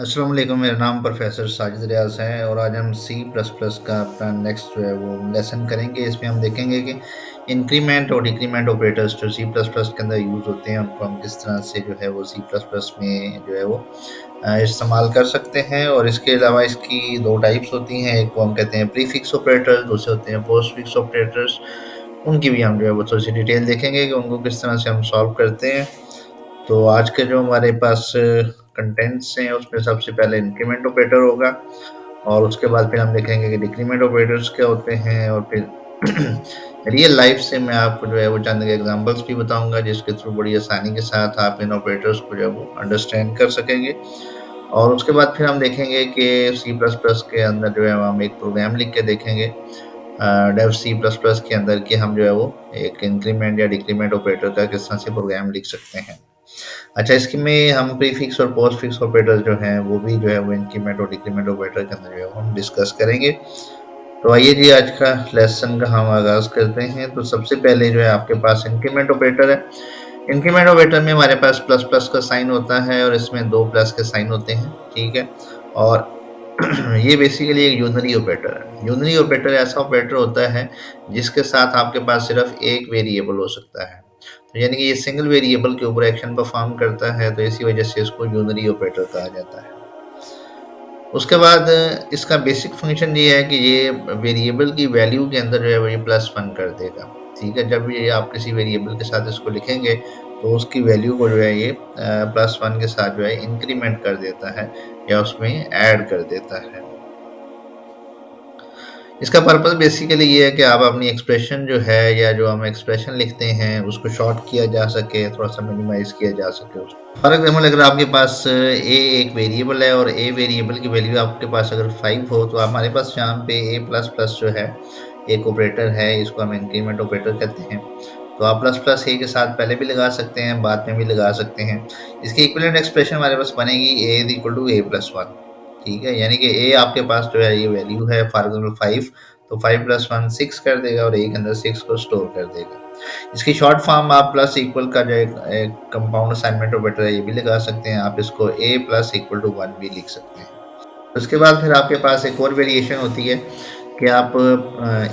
अस्सलाम वालेकुम। मेरा नाम प्रोफेसर साजिद रियाज है और आज हम सी प्लस प्लस का अपना नेक्स्ट जो है वो लेसन करेंगे। इसमें हम देखेंगे कि इंक्रीमेंट और डिक्रीमेंट ऑपरेटर्स जो सी प्लस प्लस के अंदर यूज़ होते हैं उनको हम किस तरह से जो है वो सी प्लस प्लस में जो है वो इस्तेमाल कर सकते हैं। और इसके अलावा इसकी दो टाइप्स होती हैं, एक को हम कहते हैं प्रीफिक्स ऑपरेटर्स, दूसरे होते हैं पोस्ट फिक्स ऑपरेटर्स। उनकी भी हम जो है वो थोड़ी सी डिटेल देखेंगे कि उनको किस तरह से हम सॉल्व करते हैं। तो आज के जो हमारे पास कंटेंट्स हैं उसमें सबसे पहले इंक्रीमेंट ऑपरेटर होगा और उसके बाद फिर हम देखेंगे कि डिक्रीमेंट ऑपरेटर्स क्या होते हैं और फिर रियल लाइफ से मैं आपको जो है वो चंद एग्जांपल्स भी बताऊंगा जिसके थ्रू बड़ी आसानी के साथ आप इन ऑपरेटर्स को जो है वो अंडरस्टैंड कर सकेंगे। और उसके बाद फिर हम देखेंगे कि सी प्लस प्लस के अंदर जो है हम एक प्रोग्राम लिख के देखेंगे डेव सी प्लस प्लस के अंदर कि हम जो है वो एक इंक्रीमेंट या डिक्रीमेंट ऑपरेटर का किस तरह से प्रोग्राम लिख सकते हैं। अच्छा, इसकी में हम प्रीफिक्स और पोस्ट फिक्स ऑपरेटर्स जो हैं वो भी जो है वो इंक्रीमेंट और डिक्रीमेंट ऑपरेटर के अंदर जो है हम डिस्कस करेंगे। तो आइए जी आज का लेसन का हम आगाज करते हैं। तो सबसे पहले जो है आपके पास इंक्रीमेंट ऑपरेटर है। इंक्रीमेंट ऑपरेटर में हमारे पास प्लस प्लस का साइन होता है और इसमें दो प्लस के साइन होते हैं, ठीक है। और ये बेसिकली एक यूनरी ऑपरेटर है। यूनरी ऑपरेटर ऐसा ऑपरेटर होता है जिसके साथ आपके पास सिर्फ एक वेरिएबल हो सकता है। तो यानी कि ये सिंगल वेरिएबल के ऊपर एक्शन परफॉर्म करता है, तो इसी वजह से इसको यूनरी ऑपरेटर कहा जाता है। उसके बाद इसका बेसिक फंक्शन ये है कि ये वेरिएबल की वैल्यू के अंदर जो है वो ये +1 कर देगा, ठीक है। जब ये आप किसी वेरिएबल के साथ इसको लिखेंगे तो उसकी वैल्यू को जो है ये +1 के साथ जो है इंक्रीमेंट कर देता है या उसमें ऐड कर देता है। इसका पर्पस बेसिकली ये है कि आप अपनी एक्सप्रेशन जो है या जो हम एक्सप्रेशन लिखते हैं उसको शॉर्ट किया जा सके, थोड़ा सा मिनिमाइज किया जा सके उसको। फॉर एग्जाम्पल अगर आपके पास ए एक वेरिएबल है और ए वेरिएबल की वैल्यू आपके पास अगर 5 हो तो हमारे पास यहाँ पे ए प्लस प्लस जो है एक ऑपरेटर है, इसको हम इंक्रीमेंट ऑपरेटर कहते हैं। तो आप प्लस प्लस ए के साथ पहले भी लगा सकते हैं, बाद में भी लगा सकते हैं। इसकी इक्विवेलेंट एक्सप्रेशन हमारे पास बनेगी A is equal to A plus one, ठीक है। यानी कि ए आपके पास जो है ये वैल्यू है फॉर एग्जाम्पल 5, तो 5 प्लस 1 6 कर देगा और ए के अंदर 6 को स्टोर कर देगा। इसकी शॉर्ट फॉर्म आप प्लस इक्वल का जो एक कंपाउंड असाइनमेंट ऑपरेटर है ये भी लगा सकते हैं। आप इसको ए प्लस इक्वल टू 1 भी लिख सकते हैं। उसके बाद फिर आपके पास एक और वेरिएशन होती है कि आप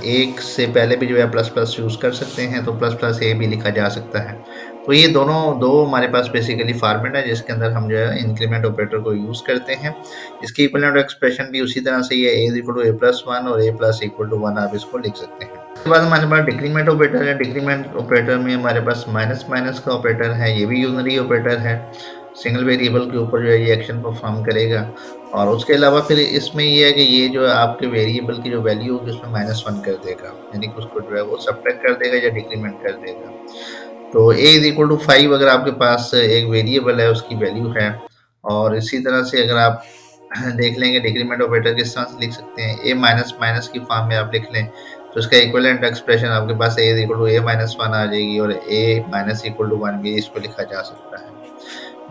एक से पहले भी जो है प्लस प्लस यूज़ कर सकते हैं, तो प्लस प्लस ए भी लिखा जा सकता है। तो ये दोनों दो हमारे पास बेसिकली फॉर्मेट है जिसके अंदर हम जो है इंक्रीमेंट ऑपरेटर को यूज़ करते हैं। इसकी इक्विवेलेंट एक्सप्रेशन भी उसी तरह से ही है, a equal to A plus one और a plus equal to one आप इसको लिख सकते हैं। उसके बाद हमारे पास डिक्रीमेंट ऑपरेटर है। डिक्रीमेंट ऑपरेटर में हमारे पास माइनस माइनस का ऑपरेटर है, ये भी यूनरी ऑपरेटर है। सिंगल वेरिएबल के ऊपर जो है ये एक्शन परफॉर्म करेगा। और उसके अलावा फिर इसमें ये है कि ये जो है आपके वेरिएबल की जो वैल्यू होगी उसमें -1 कर देगा, यानी कि उसको जो है वो सब्ट्रैक्ट कर देगा या डिक्रीमेंट कर देगा। तो ए इज इक्वल टू 5 अगर आपके पास एक वेरिएबल है उसकी वैल्यू है। और इसी तरह से अगर आप देख लेंगे डिक्रीमेंट ऑपरेटर किस तरह से लिख सकते हैं, ए माइनस माइनस की फॉर्म में आप लिख लें तो इसका इक्विवेलेंट एक्सप्रेशन आपके पास A is equal to A minus one आ जाएगी और A minus equal to one भी इसको लिखा जा सकता है।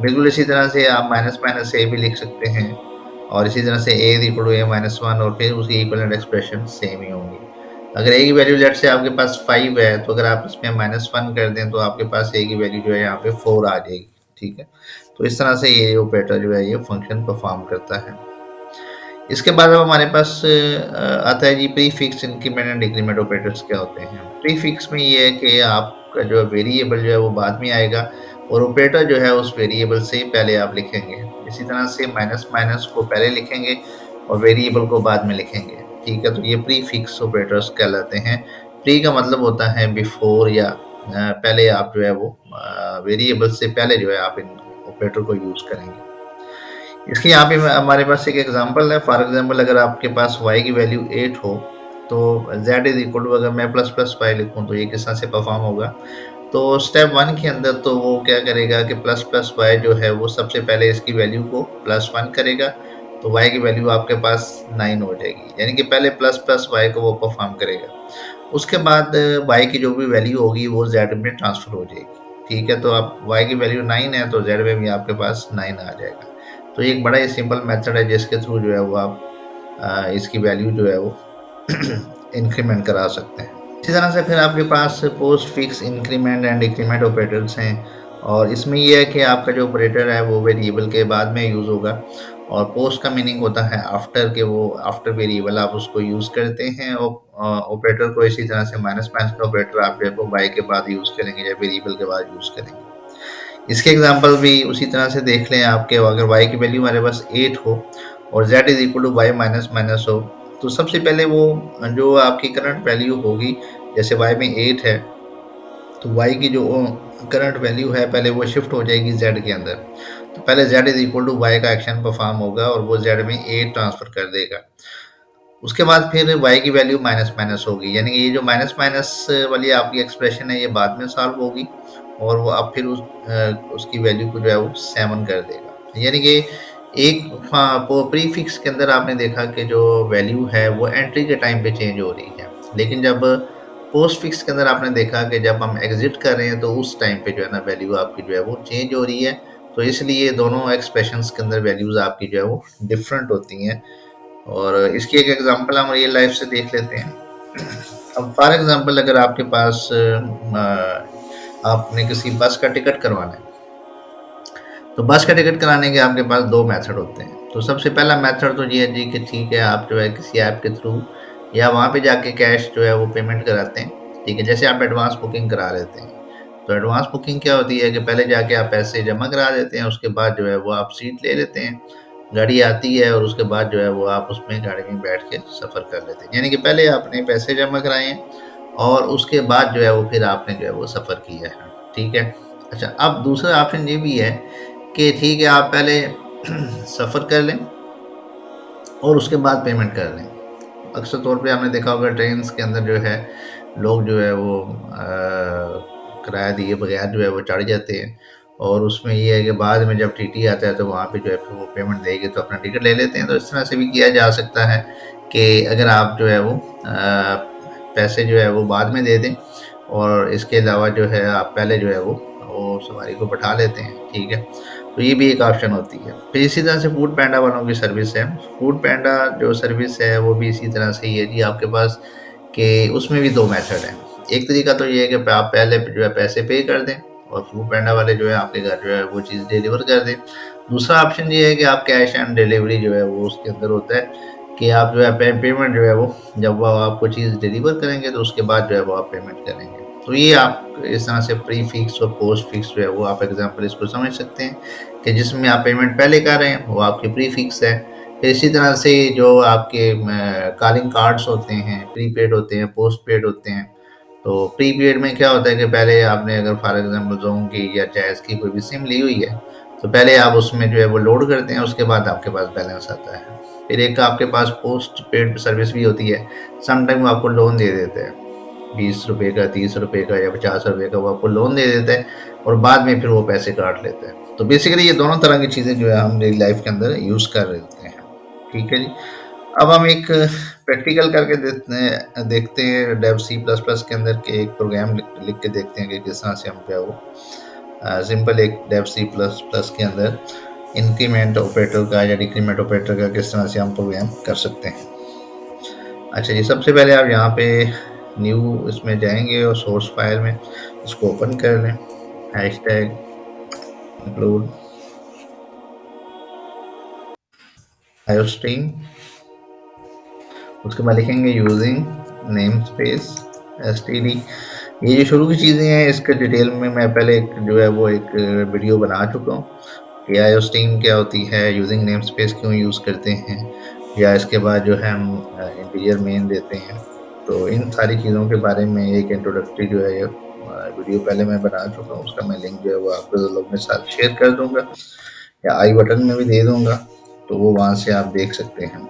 बिल्कुल इसी तरह से आप माइनस माइनस ए भी लिख सकते हैं और इसी तरह से A is equal to A minus one और फिर उसकी इक्विवेलेंट एक्सप्रेशन सेम ही होंगी। अगर ए की वैल्यू लेट से आपके पास 5 है तो अगर आप इसमें -1 कर दें तो आपके पास ए की वैल्यू जो है यहाँ पे 4 आ जाएगी, ठीक है। तो इस तरह से ये ऑपरेटर जो है ये फंक्शन परफॉर्म करता है। इसके बाद अब हमारे पास आता है जी prefix, increment and decrement operators क्या होते हैं। प्रीफिक्स में ये है कि आपका जो वेरिएबल जो है वो बाद में आएगा और ऑपरेटर जो है उस वेरिएबल से पहले आप लिखेंगे। इसी तरह से माइनस माइनस को पहले लिखेंगे और वेरिएबल को बाद में लिखेंगे, ठीक है। तो ये प्रीफिक्स ऑपरेटर्स कहलाते हैं। प्री का मतलब होता है बिफोर या पहले आप जो है वो वेरिएबल से पहले जो है आप इन ऑपरेटर को यूज़ करेंगे। इसके यहाँ पे हमारे पास एक एग्जांपल है। फॉर एग्जांपल अगर आपके पास y की वैल्यू 8 हो तो z इज इक्वल टू अगर मैं प्लस प्लस y लिखूँ तो ये किस तरह से परफॉर्म होगा। तो स्टेप 1 के अंदर तो वो क्या करेगा कि प्लस प्लस y जो है वो सबसे पहले इसकी वैल्यू को +1 करेगा, तो y की वैल्यू आपके पास 9 हो जाएगी, यानी कि पहले प्लस प्लस y को वो परफॉर्म करेगा। उसके बाद y की जो भी वैल्यू होगी वो z में ट्रांसफर हो जाएगी, ठीक है। तो आप y की वैल्यू 9 है तो z में भी आपके पास 9 आ जाएगा। तो एक बड़ा ही सिंपल मेथड है जिसके थ्रू जो है वो आप इसकी वैल्यू जो है वो इंक्रीमेंट करा सकते हैं। इसी तरह से फिर आपके पास postfix, increment and decrement operators हैं। और इसमें ये है कि आपका जो ऑपरेटर है वो वेरिएबल के बाद में यूज़ होगा, और पोस्ट का मीनिंग होता है आफ्टर, के वो आफ्टर वेरिएबल आप उसको यूज़ करते हैं। और ऑपरेटर को इसी तरह से माइनस माइनस का ऑपरेटर आप जो है वो बाय के बाद यूज़ करेंगे या वेरिएबल के बाद यूज़ करेंगे। इसके एग्जांपल भी उसी तरह से देख लें, आपके अगर y की वैल्यू हमारे पास 8 हो और z is equal to Y minus minus हो, तो सबसे पहले वो जो आपकी करंट वैल्यू होगी, जैसे y में 8 है तो y की जो करंट वैल्यू है पहले वो शिफ्ट हो जाएगी z के अंदर। तो पहले z is equal to Y का एक्शन परफॉर्म होगा और वो z में 8 ट्रांसफर कर देगा। उसके बाद फिर y की वैल्यू माइनस माइनस होगी, यानी कि ये जो माइनस माइनस वाली आपकी एक्सप्रेशन है ये बाद में सॉल्व होगी, और वो अब फिर उसकी वैल्यू को जो है वो 7 कर देगा। यानी कि एक प्रीफिक्स के अंदर आपने देखा कि जो वैल्यू है वो एंट्री के टाइम पे चेंज हो रही है, लेकिन जब पोस्ट फिक्स के अंदर आपने देखा कि जब हम एग्जिट कर रहे हैं तो उस टाइम पे जो है ना वैल्यू आपकी जो है वो चेंज हो रही है। तो इसलिए दोनों एक्सप्रेशंस के अंदर वैल्यूज आपकी जो है वो डिफरेंट होती हैं। और इसकी एक एग्जांपल हम रियल लाइफ से देख लेते हैं। अब फॉर एग्जांपल अगर आपके पास आपने किसी बस का टिकट करवाना है, तो बस का टिकट कराने के आपके पास दो मेथड होते हैं। तो सबसे पहला मेथड तो ये है जी कि ठीक है, आप जो है किसी ऐप के थ्रू या वहाँ पे जाके कैश जो है वो पेमेंट कराते हैं। ठीक है, जैसे आप एडवांस बुकिंग करा लेते हैं। तो एडवांस बुकिंग क्या होती है कि पहले जाके आप पैसे जमा करा देते हैं, उसके बाद जो है वो आप सीट ले लेते हैं, गाड़ी आती है और उसके बाद जो है वो आप उसमें गाड़ी में बैठ के सफ़र कर लेते हैं। यानी कि पहले आपने पैसे जमा कराए हैं और उसके बाद जो है वो फिर आपने जो है वो सफ़र किया है। ठीक है। अच्छा, अब दूसरा ऑप्शन ये भी है कि ठीक है, आप पहले सफ़र कर लें और उसके बाद पेमेंट कर लें। अक्सर तौर पे आपने देखा होगा ट्रेन्स के अंदर जो है लोग जो है वो किराया दिए बगैर जो है वो चढ़ जाते हैं, और उसमें ये है कि बाद में जब टीटी आता है तो वहाँ पे जो है फिर वो पेमेंट देंगे तो अपना टिकट ले लेते हैं। तो इस तरह से भी किया जा सकता है कि अगर आप जो है वो पैसे जो है वो बाद में दे दें, और इसके अलावा जो है आप पहले जो है वो सवारी को बैठा लेते हैं। ठीक है, तो ये भी एक ऑप्शन होती है। फिर इसी तरह से फूड पैंडा वालों की सर्विस है। फूड पैंडा जो सर्विस है वो भी इसी तरह से ही है जी आपके पास, कि उसमें भी दो मेथड हैं। एक तरीका तो ये है कि आप पहले जो है पैसे पे कर दें और फूड पैंडा वाले जो है आपके घर जो है वो चीज़ डिलीवर कर दें। दूसरा ऑप्शन ये है कि आप कैश एंड डिलीवरी जो है वो उसके अंदर होता है कि आप जो है पेमेंट जो है वो जब वो आपको चीज़ डिलीवर करेंगे तो उसके बाद जो है वो आप पेमेंट करेंगे। तो ये आप इस तरह से प्री फिक्स और पोस्ट फिक्स जो है वो आप एग्जांपल इसको समझ सकते हैं कि जिसमें आप पेमेंट पहले कर रहे हैं वो आपकी प्री फिक्स है। फिर इसी तरह से जो आपके कॉलिंग कार्ड्स होते हैं, प्रीपेड होते हैं, पोस्ट पेड होते हैं। तो प्रीपेड में क्या होता है कि पहले आपने अगर फॉर एग्जांपल ज़ोन की या जैज़ की कोई भी सिम ली हुई है, तो पहले आप उसमें जो है वो लोड करते हैं, उसके बाद आपके पास बैलेंस आता है। फिर एक आपके पास पोस्ट पेड सर्विस भी होती है, सम टाइम वो आपको लोन दे देते हैं, ₹20 का, ₹30 का या ₹50 का वो आपको लोन दे देता है, और बाद में फिर वो पैसे काट लेते हैं। तो बेसिकली ये दोनों तरह की चीज़ें जो है हम डेली लाइफ के अंदर यूज़ कर लेते हैं। ठीक है जी। अब हम एक प्रैक्टिकल करके देखते हैं डेव सी प्लस प्लस के अंदर के एक प्रोग्राम लिख के देखते हैं कि किस तरह से हम क्या वो सिंपल एक डेव सी प्लस प्लस के अंदर इंक्रीमेंट ऑपरेटर का या डिक्रीमेंट ऑपरेटर का किस तरह से हम प्रोग्राम कर सकते हैं। अच्छा जी, सबसे पहले आप यहाँ पे न्यू इसमें जाएंगे और सोर्स फाइल में इसको ओपन कर लें, हैशटैग इंक्लूड आयोस्ट्रीम, उसके बाद लिखेंगे यूजिंग नेम स्पेस एसटीडी। ये जो शुरू की चीज़ें हैं इसके डिटेल में मैं पहले एक जो है वो एक वीडियो बना चुका हूँ कि आयोस्ट्रीम क्या होती है, यूजिंग नेम स्पेस क्यों यूज़ करते हैं, या इसके बाद जो है हम इंटीजर मेन देते हैं। तो इन सारी चीज़ों के बारे में एक इंट्रोडक्टरी जो है वीडियो पहले मैं बना चुका हूँ, उसका मैं लिंक जो है वो आपको लोगों के साथ शेयर कर दूँगा या आई बटन में भी दे दूँगा, तो वो वहाँ से आप देख सकते हैं।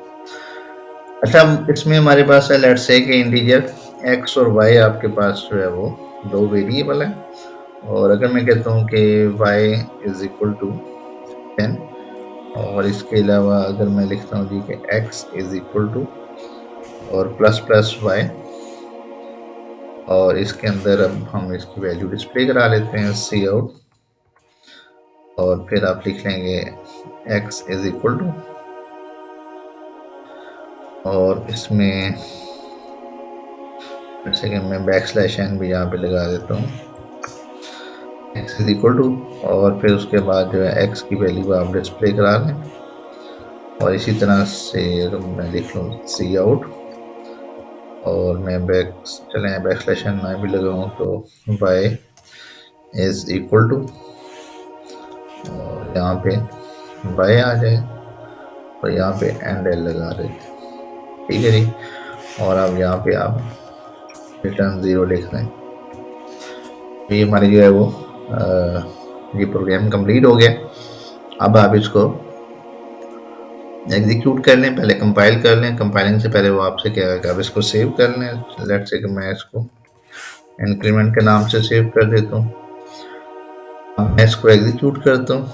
अच्छा, इसमें हमारे पास है लेट्स से कि इंटीजर एक्स और वाई आपके पास जो है वो दो वेरिएबल है, और अगर मैं कहता हूँ कि वाई इज इक्वल टू 10, और इसके अलावा अगर मैं लिखता हूँ जी कि एक्स इज इक्वल टू और प्लस प्लस वाई, और इसके अंदर अब हम इसकी वैल्यू डिस्प्ले करा लेते हैं सी आउट, और फिर आप लिख लेंगे एक्स इज इक्वल टू, और इसमें जैसे कि मैं बैक स्लैश एन भी यहाँ पे लगा देता हूँ, एक्स इज इक्वल टू, और फिर उसके बाद जो है एक्स की वैल्यू आप डिस्प्ले करा लें। और इसी तरह से मैं लिख लूँ सी आउट, और मैं बैक स्लैश एन ना भी लगाऊँ तो वाई इज इक्वल टू, और यहाँ पे वाई आ जाए, और यहाँ पे एंड एल लगा देते हैं। ठीक है जी। और अब यहाँ पे आप रिटर्न 0 लिख दें। ये हमारी जो है वो ये प्रोग्राम कंप्लीट हो गया। अब आप इसको एग्जीक्यूट कर लें, पहले कंपाइल कर लें। कंपाइलिंग से पहले वो आपसे क्या है कि आप इसको सेव कर लें। लेट्स से कि मैं इसको इंक्रीमेंट के नाम से सेव कर देता हूँ। मैं इसको एग्जीक्यूट करता हूँ,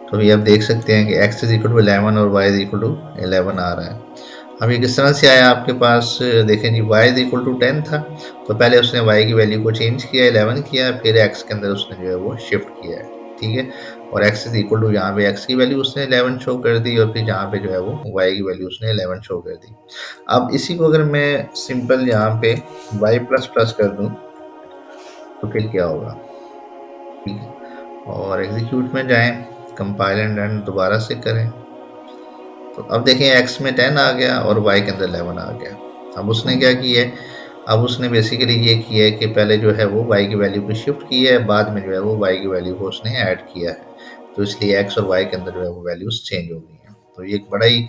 तो ये आप देख सकते हैं कि x इज इक्वल टू 11 और y इज इक्वल टू 11 आ रहा है। अब ये किस तरह से आया आपके पास, देखें जी, y इज इक्वल टू 10 था, तो पहले उसने y की वैल्यू को चेंज किया, 11 किया, फिर x के अंदर उसने जो है वो शिफ्ट किया है। ठीक है। और x इज इक्वल टू यहाँ पे x की वैल्यू उसने 11 शो कर दी, और फिर यहाँ पे जो है वो y की वैल्यू उसने 11 शो कर दी। अब इसी को अगर मैं सिंपल यहाँ पे y प्लस प्लस कर दूँ तो फिर क्या होगा। ठीक है। और एग्जीक्यूट में जाएं, कंपाइल एंड रन दोबारा से करें, तो अब देखें x में 10 आ गया और y के अंदर 11 आ गया। अब उसने क्या किया है, अब उसने बेसिकली ये किया है कि पहले जो है वो y की वैल्यू को शिफ्ट किया है, बाद में जो है वो y की वैल्यू को उसने ऐड किया है, तो इसलिए x और y के अंदर जो है वो वैल्यूज चेंज हो गई हैं। तो ये एक बड़ा ही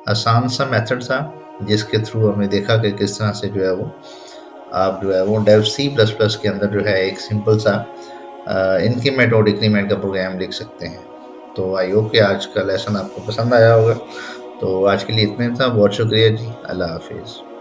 आसान सा मेथड था, जिसके थ्रू हमने देखा कि किस तरह से जो है वो आप जो है वो डेव सी प्लस प्लस के अंदर जो है एक सिंपल सा इंक्रीमेंट और डिक्रीमेंट का प्रोग्राम लिख सकते हैं। तो आई होप कि आज का लेसन आपको पसंद आया होगा। तो आज के लिए इतने था। बहुत शुक्रिया जी। अल्लाह हाफिज़।